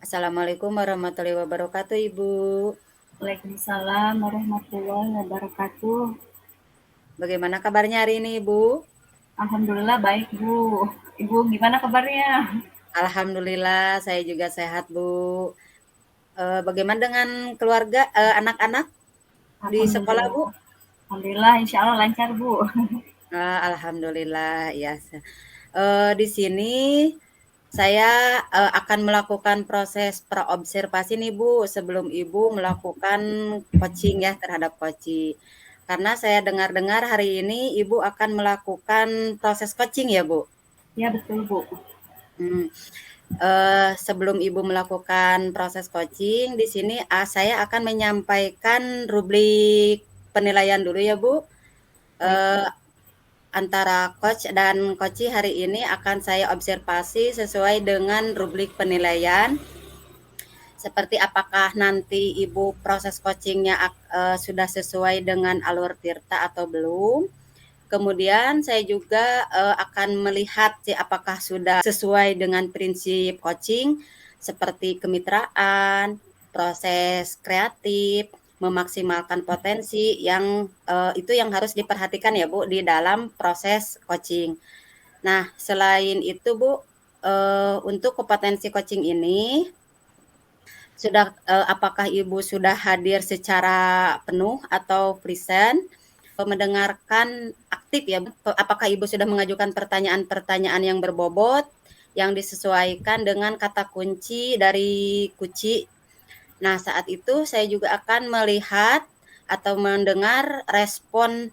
Assalamualaikum warahmatullahi wabarakatuh, Ibu. Waalaikumsalam warahmatullahi wabarakatuh. Bagaimana kabarnya hari ini, Ibu? Alhamdulillah baik, Bu. Ibu gimana kabarnya? Alhamdulillah, saya juga sehat, Bu. Bagaimana dengan keluarga, anak-anak di sekolah, Alhamdulillah. Bu? Alhamdulillah, insya Allah lancar, Bu. Alhamdulillah, ya. Di sini saya akan melakukan proses praobservasi nih, Bu, sebelum Ibu melakukan coaching ya terhadap koci. Karena saya dengar-dengar hari ini Ibu akan melakukan proses coaching ya, Bu? Ya, betul, Bu. Hmm. Sebelum Ibu melakukan proses coaching, di sini saya akan menyampaikan rubrik penilaian dulu ya, Bu. Baik, Eh, Bu. Antara coach dan coachee hari ini akan saya observasi sesuai dengan rubrik penilaian. Seperti apakah nanti Ibu proses coachingnya sudah sesuai dengan alur tirta atau belum. Kemudian saya juga akan melihat apakah sudah sesuai dengan prinsip coaching seperti kemitraan, proses kreatif, memaksimalkan potensi yang itu yang harus diperhatikan ya Bu di dalam proses coaching. Nah, selain itu Bu, untuk kompetensi coaching ini apakah Ibu sudah hadir secara penuh atau present? Mendengarkan aktif ya, apakah Ibu sudah mengajukan pertanyaan-pertanyaan yang berbobot, yang disesuaikan dengan kata kunci dari Kuci. Nah, saat itu saya juga akan melihat atau mendengar respon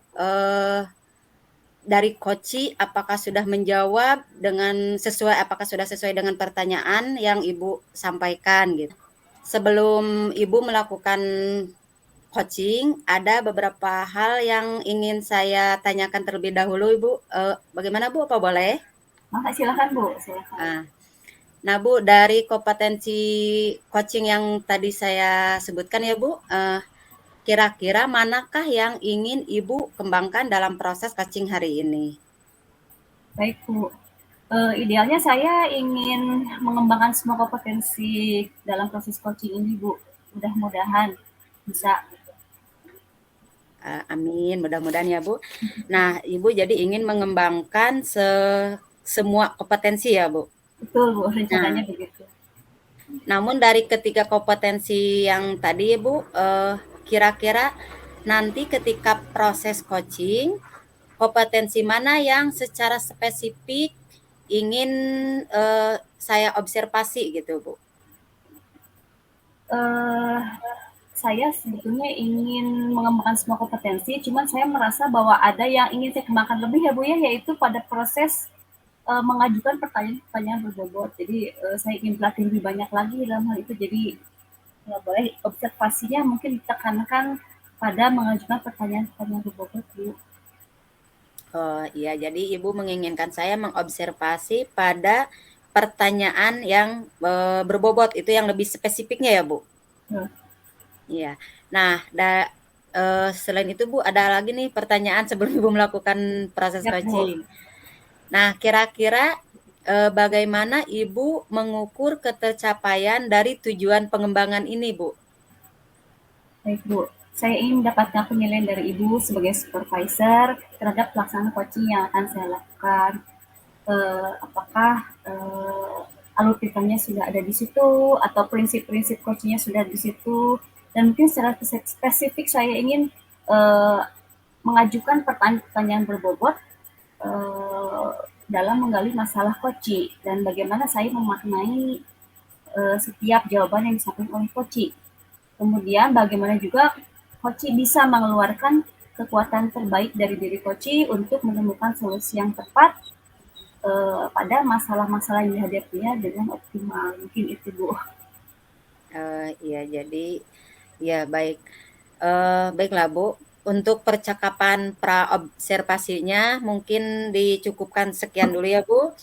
dari Koci, apakah sudah menjawab apakah sudah sesuai dengan pertanyaan yang Ibu sampaikan gitu. Sebelum Ibu melakukan coaching, ada beberapa hal yang ingin saya tanyakan terlebih dahulu, Ibu. Bagaimana, Bu? Apa boleh? Maka silakan, Bu. Silakan. Nah, Bu, dari kompetensi coaching yang tadi saya sebutkan ya, Bu, kira-kira manakah yang ingin Ibu kembangkan dalam proses coaching hari ini? Baik, Bu. Idealnya saya ingin mengembangkan semua kompetensi dalam proses coaching ini, Bu. Mudah-mudahan bisa. Amin, mudah-mudahan ya, Bu. Nah, Ibu jadi ingin mengembangkan semua kompetensi ya, Bu? Betul, Bu. Nah, Rencananya begitu. namun dari ketiga kompetensi yang tadi, Bu, kira-kira nanti ketika proses coaching, kompetensi mana yang secara spesifik ingin saya observasi gitu, Bu? Eh, saya sebetulnya ingin mengembangkan semua kompetensi, cuman saya merasa bahwa ada yang ingin saya kembangkan lebih ya Bu ya, yaitu pada proses mengajukan pertanyaan-pertanyaan berbobot. Jadi saya ingin berlatih lebih banyak lagi dalam hal itu. Jadi nggak boleh observasinya mungkin ditekankan pada mengajukan pertanyaan-pertanyaan berbobot Bu. Oh iya, jadi Ibu menginginkan saya mengobservasi pada pertanyaan yang berbobot, itu yang lebih spesifiknya ya, Bu? Nah, Iya. Nah, selain itu Bu, ada lagi nih pertanyaan sebelum Ibu melakukan proses siap Bu. coaching. Nah, kira-kira bagaimana Ibu mengukur ketercapaian dari tujuan pengembangan ini, Bu? Baik Bu, saya ingin mendapatkan penilaian dari Ibu sebagai supervisor terhadap pelaksanaan coaching yang akan saya lakukan. Apakah alur pikirnya sudah ada di situ atau prinsip-prinsip coachingnya sudah di situ, dan mungkin secara spesifik saya ingin uh, mengajukan pertanyaan-pertanyaan berbobot dalam menggali masalah coaching dan bagaimana saya memaknai setiap jawaban yang disampaikan oleh coaching. Kemudian bagaimana juga coaching bisa mengeluarkan kekuatan terbaik dari diri coaching untuk menemukan solusi yang tepat pada masalah-masalah yang dihadapinya dengan optimal. Mungkin itu Bu. Iya, jadi ya baik. Baiklah Bu, untuk percakapan praobservasinya mungkin dicukupkan sekian dulu ya Bu.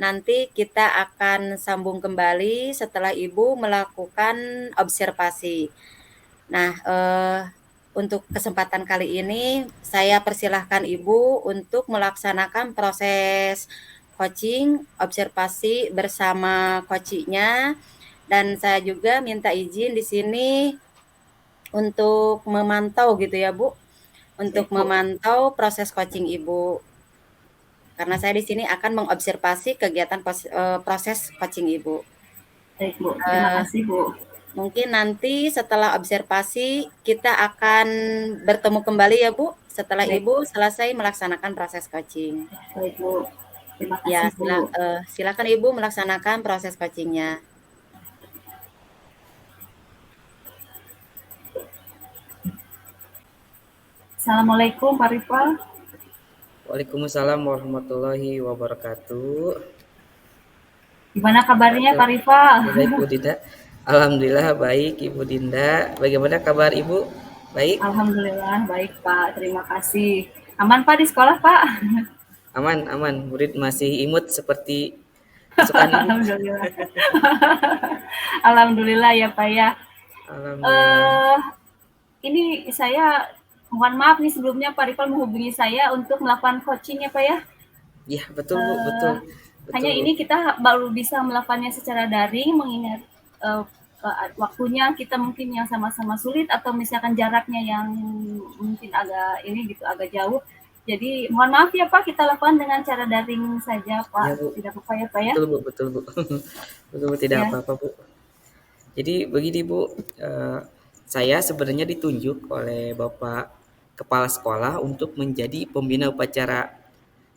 Nanti kita akan sambung kembali setelah Ibu melakukan observasi. Nah, untuk kesempatan kali ini saya persilahkan Ibu untuk melaksanakan proses coaching observasi bersama coachingnya. Dan saya juga minta izin di sini untuk memantau gitu ya, Bu, untuk Baik, Bu. memantau proses coaching Ibu. Karena saya di sini akan mengobservasi kegiatan proses coaching Ibu. Baik, Bu. Terima Eh, kasih, Bu. Mungkin nanti setelah observasi kita akan bertemu kembali ya, Bu, setelah Baik, Ibu selesai melaksanakan proses coaching. baik, Bu. Terima Ya, kasih, Bu. silakan Ibu melaksanakan proses coachingnya. Assalamualaikum, Pak Rifal. Waalaikumsalam warahmatullahi wabarakatuh. Gimana kabarnya, Pak Rifal? Baik, Bu Dinda. Alhamdulillah baik, Ibu Dinda. Bagaimana kabar Ibu? Baik, Alhamdulillah, baik, Pak. Terima kasih. Aman, Pak, di sekolah, Pak? aman, aman. Murid masih imut seperti kesukaan Ibu. Alhamdulillah. Alhamdulillah ya, Pak ya. Alhamdulillah. Ini saya mohon maaf nih sebelumnya Pak Rifal menghubungi saya untuk melakukan coaching ya, Pak ya. Ya, betul Bu, betul. Betul Hanya Bu. ini kita baru bisa melakukannya secara daring mengingat waktunya kita mungkin yang sama-sama sulit atau misalkan jaraknya yang mungkin agak ini gitu agak jauh. Jadi mohon maaf ya Pak, kita lakukan dengan cara daring saja Pak. Ya Bu, Tidak apa-apa ya Pak ya. betul Bu, betul Bu. Betul Bu, tidak Ya. apa-apa Bu. Jadi begini Bu, saya sebenarnya ditunjuk oleh Bapak Kepala Sekolah untuk menjadi pembina upacara.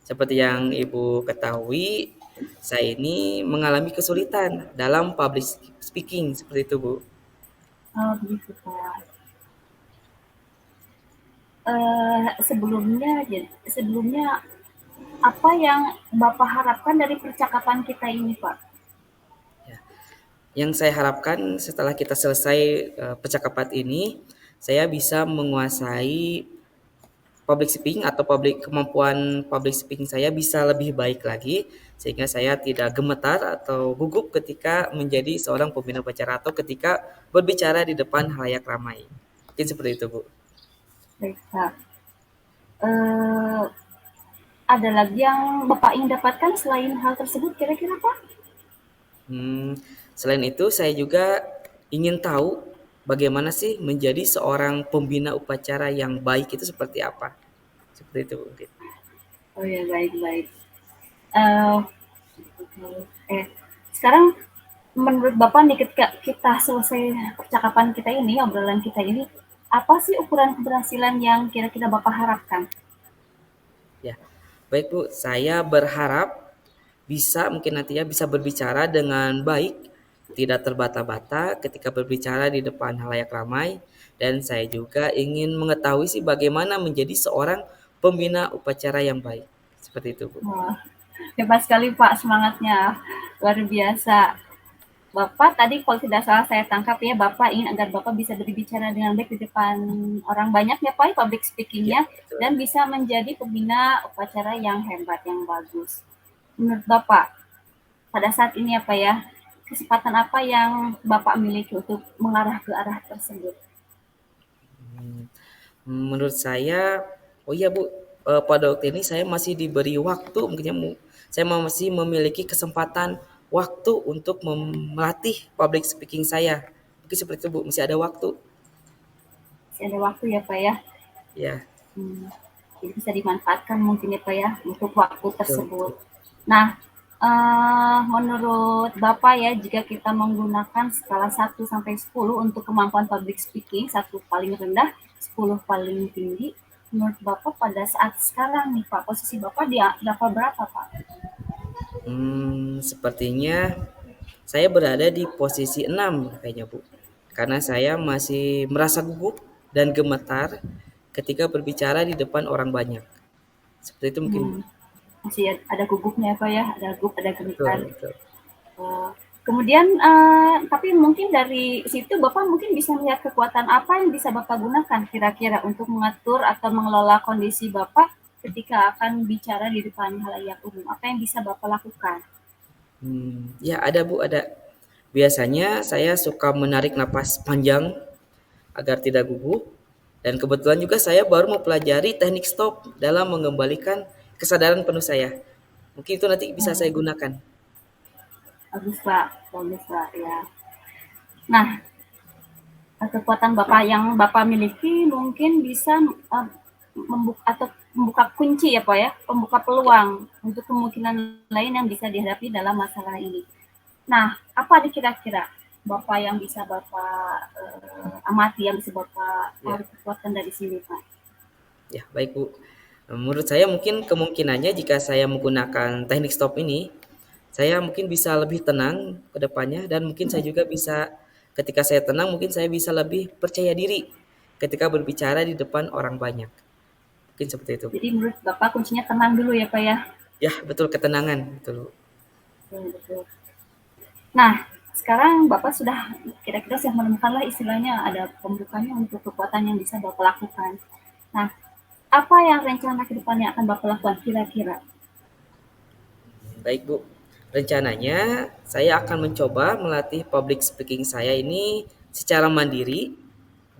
Seperti yang Ibu ketahui, saya ini mengalami kesulitan dalam public speaking seperti itu Bu. Oh begitu Pak. Sebelumnya apa yang Bapak harapkan dari percakapan kita ini Pak? Yang saya harapkan setelah kita selesai percakapan ini, saya bisa menguasai public speaking atau kemampuan public speaking saya bisa lebih baik lagi sehingga saya tidak gemetar atau gugup ketika menjadi seorang pembina upacara atau ketika berbicara di depan halayak ramai. Mungkin seperti itu, Bu. Baik Pak. Ada lagi yang Bapak ingin dapatkan selain hal tersebut kira-kira Pak? Selain itu saya juga ingin tahu bagaimana sih menjadi seorang pembina upacara yang baik itu seperti apa. Seperti itu, Bu. Oh ya baik-baik. Sekarang menurut Bapak nih ketika kita selesai percakapan kita ini, obrolan kita ini, apa sih ukuran keberhasilan yang kira-kira Bapak harapkan? Ya, baik Bu, saya berharap mungkin nantinya bisa berbicara dengan baik, tidak terbata-bata ketika berbicara di depan halayak ramai, dan saya juga ingin mengetahui sih bagaimana menjadi seorang pembina upacara yang baik. Seperti itu, Bu. Wah, hebat sekali Pak semangatnya, luar biasa. Bapak tadi kalau tidak salah saya tangkap ya, Bapak ingin agar Bapak bisa berbicara dengan baik di depan orang banyak ya Pak, public speakingnya, dan bisa menjadi pembina upacara yang hebat, yang bagus. Menurut Bapak, pada saat ini apa ya, kesempatan apa yang Bapak miliki untuk mengarah ke arah tersebut? Menurut saya, oh iya Bu, pada waktu ini saya masih diberi waktu, mungkin saya masih memiliki kesempatan waktu untuk melatih public speaking saya. Mungkin seperti itu Bu, masih ada waktu. Masih ada waktu ya Pak ya? Ya. Jadi bisa dimanfaatkan mungkin ya Pak ya untuk waktu tersebut. Betul. Nah, menurut Bapak ya, jika kita menggunakan skala 1 sampai 10 untuk kemampuan public speaking, 1 paling rendah, 10 paling tinggi, menurut Bapak pada saat sekarang nih Pak, posisi Bapak di level berapa Pak? Sepertinya saya berada di posisi 6 kayaknya Bu. Karena saya masih merasa gugup dan gemetar ketika berbicara di depan orang banyak. Seperti itu mungkin. Masih ada gugupnya Pak ya, ada gugup, ada gemetar. Betul. Kemudian, tapi mungkin dari situ Bapak mungkin bisa melihat kekuatan apa yang bisa Bapak gunakan kira-kira untuk mengatur atau mengelola kondisi Bapak ketika akan bicara di depan halayak umum. Apa yang bisa Bapak lakukan? Ya ada Bu, ada. Biasanya saya suka menarik napas panjang agar tidak gugup. Dan kebetulan juga saya baru mempelajari teknik stop dalam mengembalikan kesadaran penuh saya. Mungkin itu nanti bisa saya gunakan. Bagus Pak, ya. Nah, kekuatan Bapak yang Bapak miliki mungkin bisa membuka kunci ya Pak ya, membuka peluang untuk kemungkinan lain yang bisa dihadapi dalam masalah ini. Nah, apa nih kira-kira Bapak yang bisa Bapak amati, yang bisa Bapak Ya, tarik kekuatan dari sini Pak? ya, baik Bu. Menurut saya mungkin kemungkinannya jika saya menggunakan teknik stop ini, saya mungkin bisa lebih tenang ke depannya dan mungkin saya juga bisa ketika saya tenang mungkin saya bisa lebih percaya diri ketika berbicara di depan orang banyak. Mungkin seperti itu, Bu. Jadi menurut Bapak kuncinya tenang dulu ya Pak ya? Ya, betul ketenangan, betul, Bu. Betul, betul. Nah, sekarang Bapak sudah kira-kira sudah menemukanlah istilahnya ada pembukaannya untuk kekuatan yang bisa Bapak lakukan. Nah, apa yang rencana ke depannya akan Bapak lakukan kira-kira? Baik, Bu. Rencananya saya akan mencoba melatih public speaking saya ini secara mandiri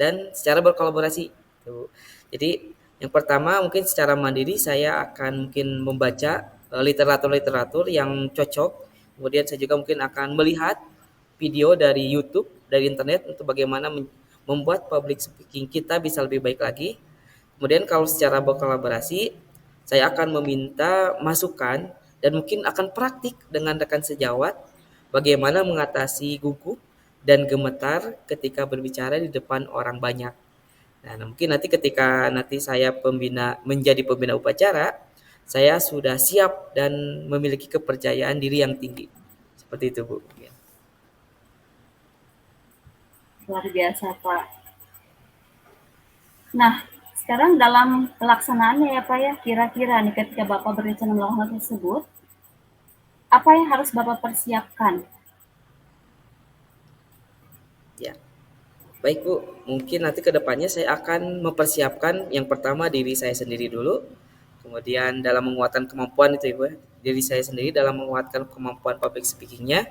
dan secara berkolaborasi. Tuh. Jadi yang pertama mungkin secara mandiri saya akan mungkin membaca literatur-literatur yang cocok. Kemudian saya juga mungkin akan melihat video dari YouTube, dari internet untuk bagaimana membuat public speaking kita bisa lebih baik lagi. Kemudian kalau secara berkolaborasi, saya akan meminta masukan dan mungkin akan praktik dengan rekan sejawat bagaimana mengatasi gugup dan gemetar ketika berbicara di depan orang banyak. Nah, mungkin nanti ketika nanti saya menjadi pembina upacara, saya sudah siap dan memiliki kepercayaan diri yang tinggi. Seperti itu, Bu. Ya. Luar biasa, Pak. Nah, sekarang dalam pelaksanaannya ya Pak ya, kira-kira nih ketika Bapak berencana melakukan hal tersebut, apa yang harus Bapak persiapkan? Ya. Baik Bu, mungkin nanti ke depannya saya akan mempersiapkan yang pertama diri saya sendiri dulu, kemudian dalam menguatkan kemampuan itu Ibu, diri saya sendiri dalam menguatkan kemampuan public speakingnya,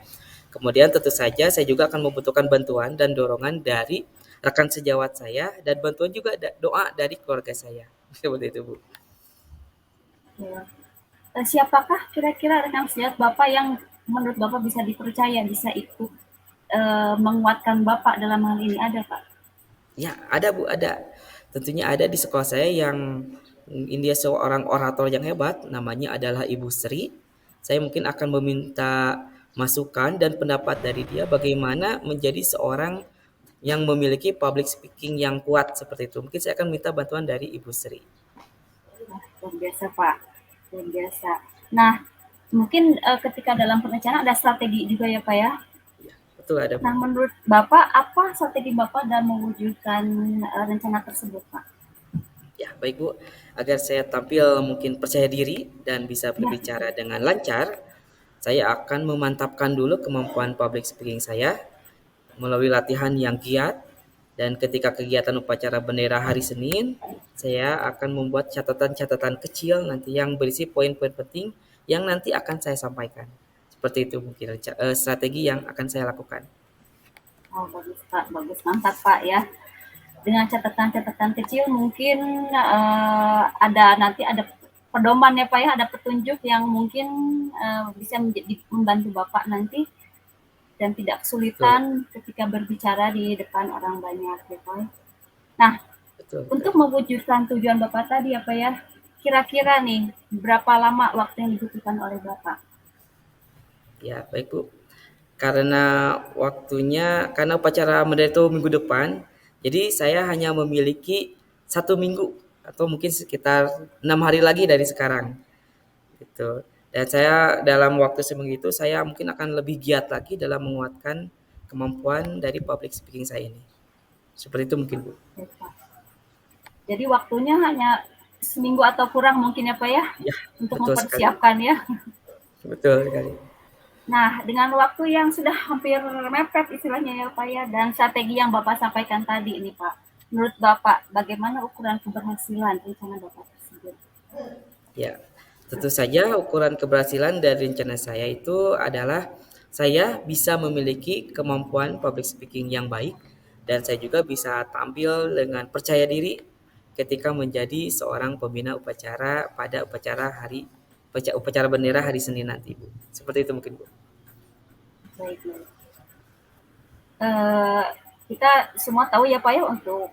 kemudian tentu saja saya juga akan membutuhkan bantuan dan dorongan dari rekan sejawat saya dan bantuan juga doa dari keluarga saya. Seperti itu Bu. Ya. Siapakah kira-kira rekan sejawat Bapak yang menurut Bapak bisa dipercaya, bisa ikut menguatkan Bapak dalam hal ini? Ada Pak? Ya, ada Bu, ada. Tentunya ada di sekolah saya yang dia seorang orator yang hebat, namanya adalah Ibu Sri. Saya mungkin akan meminta masukan dan pendapat dari dia bagaimana menjadi seorang yang memiliki public speaking yang kuat seperti itu. Mungkin saya akan minta bantuan dari Ibu Sri. Luar biasa Pak, luar biasa. Nah, mungkin ketika dalam perencanaan ada strategi juga ya Pak ya? Ya, betul ada Bu. Nah, menurut Bapak, apa strategi Bapak dalam mewujudkan rencana tersebut, Pak? Ya, baik Bu. Agar saya tampil mungkin percaya diri dan bisa Ya, berbicara dengan lancar, saya akan memantapkan dulu kemampuan public speaking saya melalui latihan yang giat dan ketika kegiatan upacara bendera hari Senin, saya akan membuat catatan-catatan kecil nanti yang berisi poin-poin penting yang nanti akan saya sampaikan. Seperti itu mungkin strategi yang akan saya lakukan. oh bagus Pak, bagus mantap Pak ya. Dengan catatan-catatan kecil mungkin ada pedoman ya Pak ya, ada petunjuk yang mungkin bisa membantu Bapak nanti dan tidak Betul, kesulitan ketika berbicara di depan orang banyak ya Pak. Nah, betul untuk sekali. mewujudkan tujuan Bapak tadi apa ya, kira-kira nih berapa lama waktu yang dibutuhkan oleh Bapak? Ya, baik Bu. Karena upacara bendera itu minggu depan, jadi saya hanya memiliki 1 minggu atau mungkin sekitar 6 hari lagi dari sekarang gitu. Dan saya dalam waktu seminggu itu saya mungkin akan lebih giat lagi dalam menguatkan kemampuan dari public speaking saya ini. Seperti itu mungkin Bu. Ya, Pak. Jadi waktunya hanya seminggu atau kurang mungkin ya Pak ya, Ya, untuk betul sekali. mempersiapkan ya. Betul sekali. Nah, dengan waktu yang sudah hampir mepet istilahnya ya Pak ya, dan strategi yang Bapak sampaikan tadi ini Pak, menurut Bapak bagaimana ukuran keberhasilan rencana Bapak tersebut? Ya, tentu saja ukuran keberhasilan dari rencana saya itu adalah saya bisa memiliki kemampuan public speaking yang baik dan saya juga bisa tampil dengan percaya diri ketika menjadi seorang pembina upacara pada upacara bendera hari Senin nanti, Bu. Seperti itu mungkin, Bu. Baik, baik. kita semua tahu ya Pak ya, untuk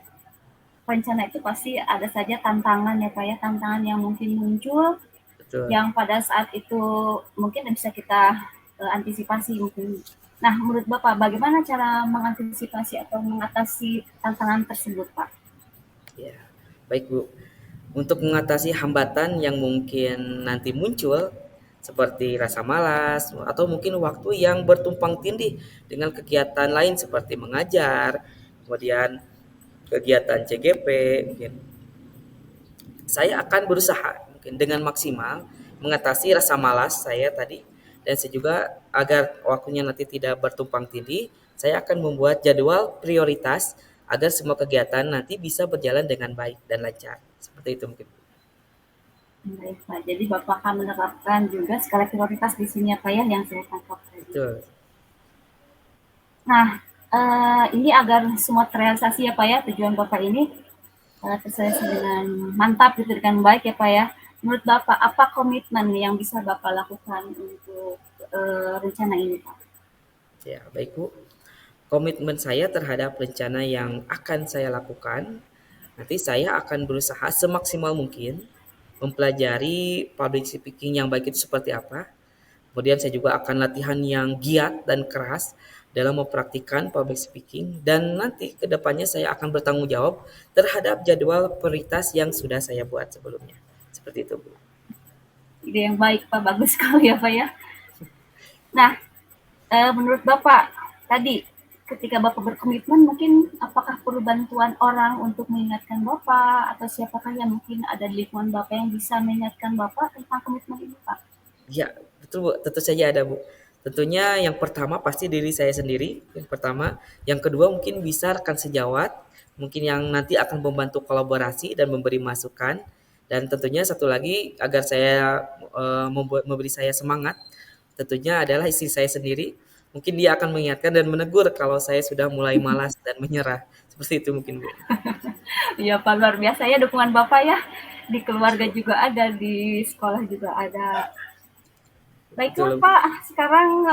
rencana itu pasti ada saja tantangan ya Pak ya, tantangan yang mungkin muncul Betul. yang pada saat itu mungkin bisa kita antisipasi mungkin. Nah, menurut Bapak bagaimana cara mengantisipasi atau mengatasi tantangan tersebut Pak? Ya, baik Bu. Untuk mengatasi hambatan yang mungkin nanti muncul seperti rasa malas atau mungkin waktu yang bertumpang tindih dengan kegiatan lain seperti mengajar, kemudian kegiatan CGP, mungkin saya akan berusaha mungkin dengan maksimal mengatasi rasa malas saya tadi, dan saya juga agar waktunya nanti tidak bertumpang tindih, saya akan membuat jadwal prioritas agar semua kegiatan nanti bisa berjalan dengan baik dan lancar. Seperti itu mungkin. Baik Pak, jadi Bapak akan menerapkan juga skala prioritas di sini ya Pak ya, yang saya tangkap tadi. Betul. Nah, ini agar semua terrealisasi ya Pak ya, tujuan Bapak ini terrealisasi dengan mantap gitu, dengan baik ya Pak ya. Menurut Bapak, apa komitmen yang bisa Bapak lakukan untuk rencana ini Pak? Ya, baik Bu. Komitmen saya terhadap rencana yang akan saya lakukan, nanti saya akan berusaha semaksimal mungkin mempelajari public speaking yang baik itu seperti apa. Kemudian saya juga akan latihan yang giat dan keras dalam mempraktikkan public speaking, dan nanti kedepannya saya akan bertanggung jawab terhadap jadwal prioritas yang sudah saya buat sebelumnya. Seperti itu Bu. Ide yang baik Pak, bagus sekali ya Pak ya. Nah, menurut Bapak tadi ketika Bapak berkomitmen, mungkin apakah perlu bantuan orang untuk mengingatkan Bapak, atau siapakah yang mungkin ada di lingkungan Bapak yang bisa mengingatkan Bapak tentang komitmen ini Pak? Ya, betul Bu. Tentu saja ada Bu. Tentunya yang pertama pasti diri saya sendiri, yang pertama. Yang kedua mungkin bisa rekan sejawat, mungkin yang nanti akan membantu kolaborasi dan memberi masukan. Dan tentunya satu lagi agar saya memberi saya semangat, tentunya adalah istri saya sendiri. Mungkin dia akan mengingatkan dan menegur kalau saya sudah mulai malas dan menyerah. Seperti itu mungkin Bu. Iya Pak, luar biasa ya dukungan Bapak ya. Di keluarga juga ada, di sekolah juga ada. Baiklah Betul. Pak, sekarang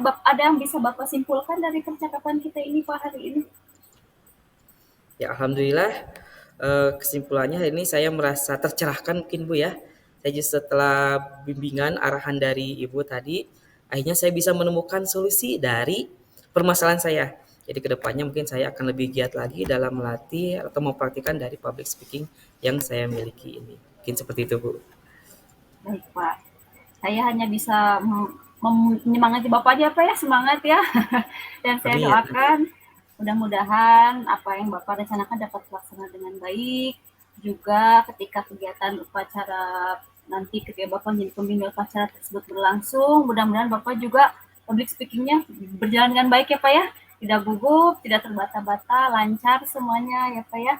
ada yang bisa Bapak simpulkan dari percakapan kita ini Pak hari ini? Ya, alhamdulillah kesimpulannya hari ini saya merasa tercerahkan mungkin Bu ya. Saya juga setelah bimbingan arahan dari Ibu tadi, akhirnya saya bisa menemukan solusi dari permasalahan saya. Jadi kedepannya mungkin saya akan lebih giat lagi dalam melatih atau mempraktikkan dari public speaking yang saya miliki ini. Mungkin seperti itu Bu. Baik Pak, saya hanya bisa menyemangati Bapak aja Pak ya, semangat ya. Dan saya Amin. doakan mudah-mudahan apa yang Bapak rencanakan dapat terlaksana dengan baik. Juga ketika kegiatan upacara nanti, ketika Bapak menjadi pembimbing upacara tersebut berlangsung, mudah-mudahan Bapak juga public speaking-nya berjalan dengan baik ya Pak ya. Tidak gugup, tidak terbata-bata, lancar semuanya ya Pak ya.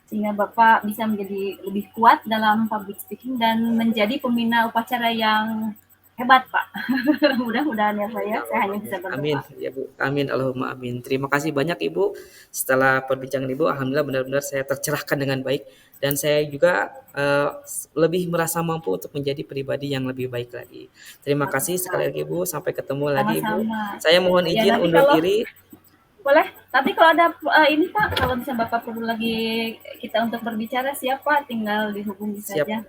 Sehingga Bapak bisa menjadi lebih kuat dalam public speaking dan menjadi pembina upacara yang hebat Pak. Mudah-mudahan ya Pak ya, saya hanya bisa Amin berdoa. ya Bu. Amin Allahumma amin. Terima kasih banyak Ibu. Setelah perbincangan Ibu, alhamdulillah benar-benar saya tercerahkan dengan baik, dan saya juga lebih merasa mampu untuk menjadi pribadi yang lebih baik lagi. Terima kasih sekali lagi Bu. Sampai ketemu lagi Ibu. Sama-sama. Saya mohon Ya izin nanti undur kalau diri. boleh, nanti kalau ada ini Pak, kalau misalnya Bapak perlu lagi kita untuk berbicara, siap Pak, tinggal dihubungi Siap. saja.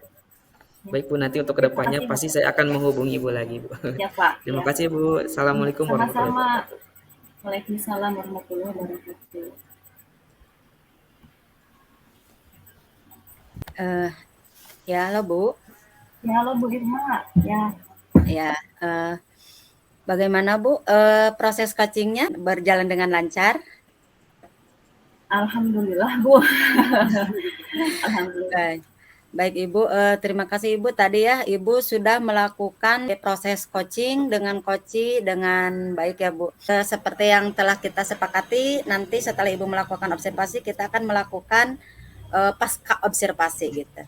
Baik Bu, nanti untuk Terima kedepannya kasih pasti Bapak. saya akan menghubungi Ibu lagi Bu. Ya Pak. Terima Ya. kasih Bu. Assalamualaikum warahmatullahi Sama-sama. wabarakatuh. Waalaikumsalam warahmatullahi wabarakatuh. Ya, halo Bu. Ya, halo Bu Irma. Ya, Ya, bagaimana Bu proses coachingnya berjalan dengan lancar? alhamdulillah Bu. Alhamdulillah. Baik. Baik Ibu, terima kasih Ibu. Tadi ya Ibu sudah melakukan proses coaching dengan coachi dengan baik ya Bu. Seperti yang telah kita sepakati, nanti setelah Ibu melakukan observasi, kita akan melakukan pasca observasi gitu.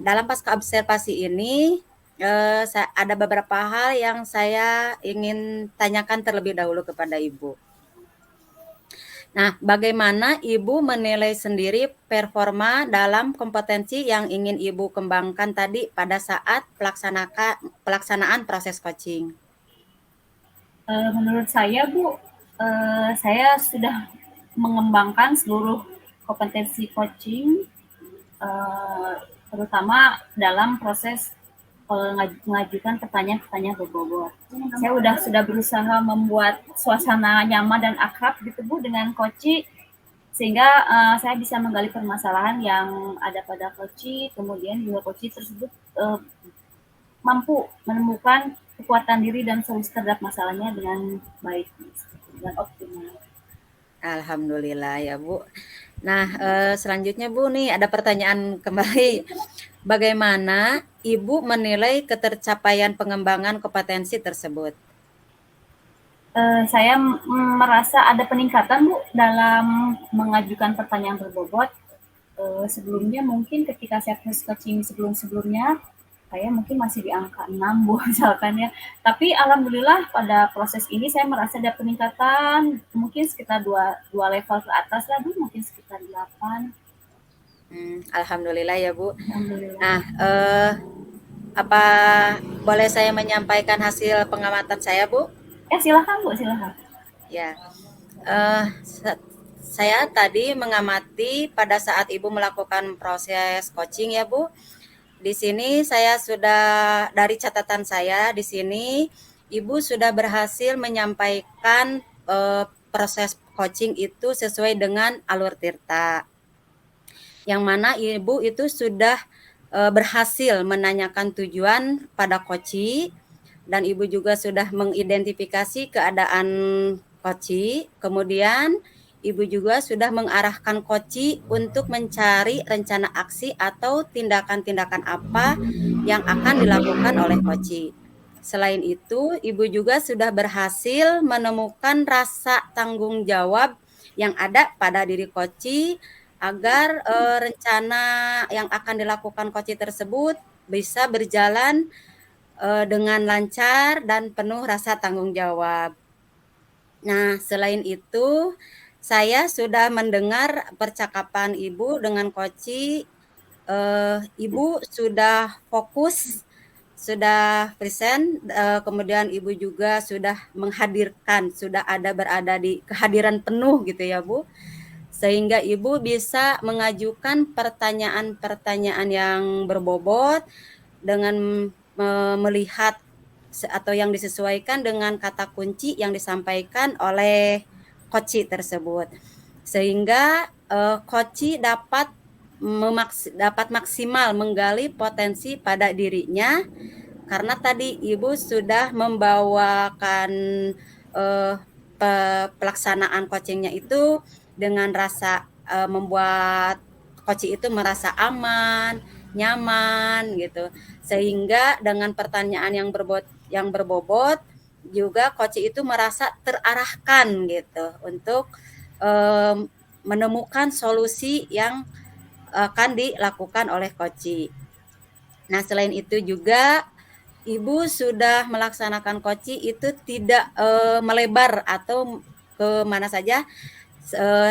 Dalam pasca observasi ini ada beberapa hal yang saya ingin tanyakan terlebih dahulu kepada Ibu. Nah, bagaimana Ibu menilai sendiri performa dalam kompetensi yang ingin Ibu kembangkan tadi pada saat pelaksanaan proses coaching? Menurut saya Bu, Saya sudah mengembangkan seluruh kompetensi coaching, terutama dalam proses mengajukan pertanyaan-pertanyaan berbobot. Saya sudah berusaha membuat suasana nyaman dan akrab gitu Bu dengan coaching, sehingga saya bisa menggali permasalahan yang ada pada coaching, kemudian juga coaching tersebut mampu menemukan kekuatan diri dan solusi terhadap masalahnya dengan baik, dengan optimal. Alhamdulillah ya Bu. Nah, selanjutnya Bu nih ada pertanyaan kembali. Bagaimana Ibu menilai ketercapaian pengembangan kompetensi tersebut? Saya merasa ada peningkatan Bu dalam mengajukan pertanyaan berbobot. Sebelumnya mungkin ketika saya proses coaching sebelum-sebelumnya, saya mungkin masih di angka 6 Bu misalkan ya. Tapi alhamdulillah pada proses ini saya merasa ada peningkatan mungkin sekitar dua level ke atas lah Bu, mungkin sekitar 8. Alhamdulillah ya Bu. Alhamdulillah. Nah, apa boleh saya menyampaikan hasil pengamatan saya Bu? Silakan Bu, silakan. Ya, saya tadi mengamati pada saat Ibu melakukan proses coaching ya Bu. Di sini saya sudah dari catatan saya di sini Ibu sudah berhasil menyampaikan proses coaching itu sesuai dengan alur tirta. Yang mana Ibu itu sudah berhasil menanyakan tujuan pada koci dan Ibu juga sudah mengidentifikasi keadaan koci. Kemudian Ibu juga sudah mengarahkan koci untuk mencari rencana aksi atau tindakan-tindakan apa yang akan dilakukan oleh koci. Selain itu, Ibu juga sudah berhasil menemukan rasa tanggung jawab yang ada pada diri koci agar rencana yang akan dilakukan koci tersebut bisa berjalan dengan lancar dan penuh rasa tanggung jawab. Nah, selain itu, saya sudah mendengar percakapan Ibu dengan koci. Ibu sudah fokus, sudah present, kemudian Ibu juga sudah menghadirkan, sudah berada di kehadiran penuh gitu ya Bu. Sehingga Ibu bisa mengajukan pertanyaan-pertanyaan yang berbobot dengan melihat atau yang disesuaikan dengan kata kunci yang disampaikan oleh koci tersebut. Sehingga koci dapat maksimal menggali potensi pada dirinya karena tadi Ibu sudah membawakan pelaksanaan coachingnya itu dengan rasa membuat koci itu merasa aman, nyaman gitu. Sehingga dengan pertanyaan yang berbobot juga koci itu merasa terarahkan gitu untuk menemukan solusi yang akan dilakukan oleh koci. Nah, selain itu juga Ibu sudah melaksanakan koci itu tidak melebar atau ke mana saja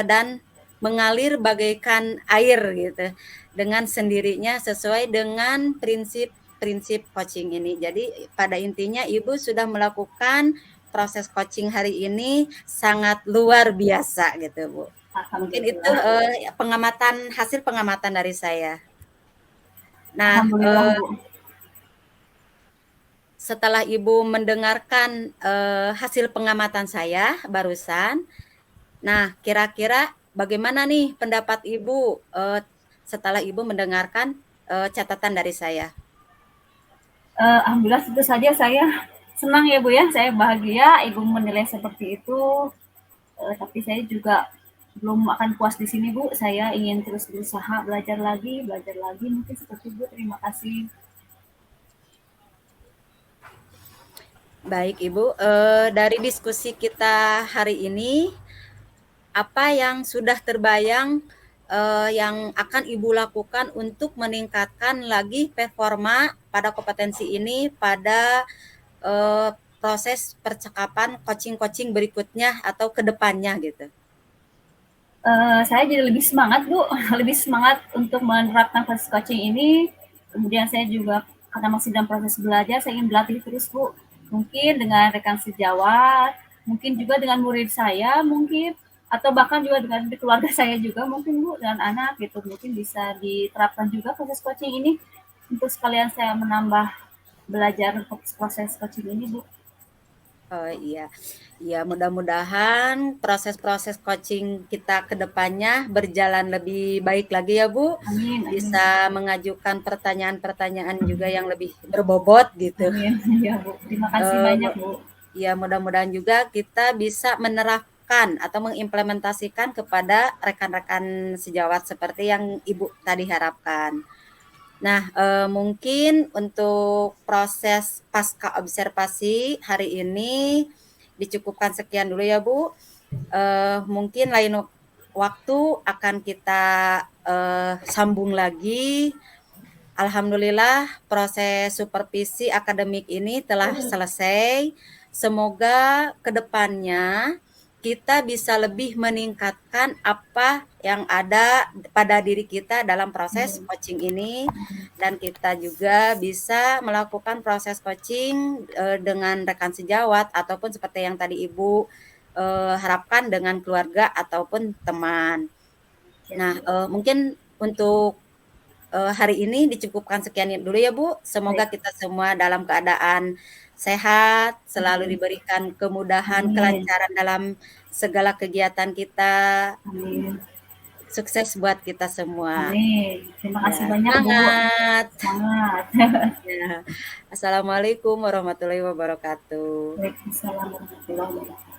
dan mengalir bagaikan air gitu dengan sendirinya sesuai dengan prinsip coaching ini. Jadi pada intinya Ibu sudah melakukan proses coaching hari ini sangat luar biasa gitu Bu. Mungkin itu hasil pengamatan dari saya. Nah, setelah Ibu mendengarkan hasil pengamatan saya barusan, nah kira-kira bagaimana nih pendapat Ibu setelah Ibu mendengarkan catatan dari saya? Alhamdulillah tentu saja saya senang ya Bu ya, saya bahagia Ibu menilai seperti itu. Tapi saya juga belum akan puas di sini Bu, saya ingin terus berusaha belajar lagi mungkin seperti Bu. Terima kasih. Baik Ibu, dari diskusi kita hari ini, apa yang sudah terbayang yang akan Ibu lakukan untuk meningkatkan lagi performa pada kompetensi ini pada proses percakapan coaching berikutnya atau kedepannya gitu? Saya jadi lebih semangat Bu, lebih semangat untuk menerapkan proses coaching ini. Kemudian saya juga karena masih dalam proses belajar, saya ingin berlatih terus Bu. Mungkin dengan rekan sejawat mungkin juga dengan murid saya mungkin, atau bahkan juga dengan keluarga saya juga mungkin Bu, dengan anak gitu, mungkin bisa diterapkan juga proses coaching ini untuk sekalian saya menambah belajar proses coaching ini Bu. Oh iya, ya mudah-mudahan proses-proses coaching kita ke depannya berjalan lebih baik lagi ya Bu. Amin, amin. Bisa mengajukan pertanyaan-pertanyaan juga yang lebih berbobot gitu. Amin, ya Bu. Terima kasih banyak Bu. Ya mudah-mudahan juga kita bisa menerapkan atau mengimplementasikan kepada rekan-rekan sejawat seperti yang Ibu tadi harapkan. Nah, mungkin untuk proses pasca observasi hari ini dicukupkan sekian dulu ya Bu. Mungkin lain waktu akan kita sambung lagi. Alhamdulillah proses supervisi akademik ini telah selesai. Semoga kedepannya kita bisa lebih meningkatkan apa yang ada pada diri kita dalam proses coaching ini, dan kita juga bisa melakukan proses coaching dengan rekan sejawat ataupun seperti yang tadi Ibu harapkan dengan keluarga ataupun teman. Nah, mungkin untuk hari ini dicukupkan sekian dulu ya Bu. Semoga kita semua dalam keadaan sehat, selalu diberikan kemudahan, kelancaran dalam segala kegiatan kita. Amin. Sukses buat kita semua. Amin. Terima kasih banyak Semangat. Bu. Semangat. Ya. Assalamualaikum warahmatullahi wabarakatuh. Waalaikumsalam warahmatullahi wabarakatuh.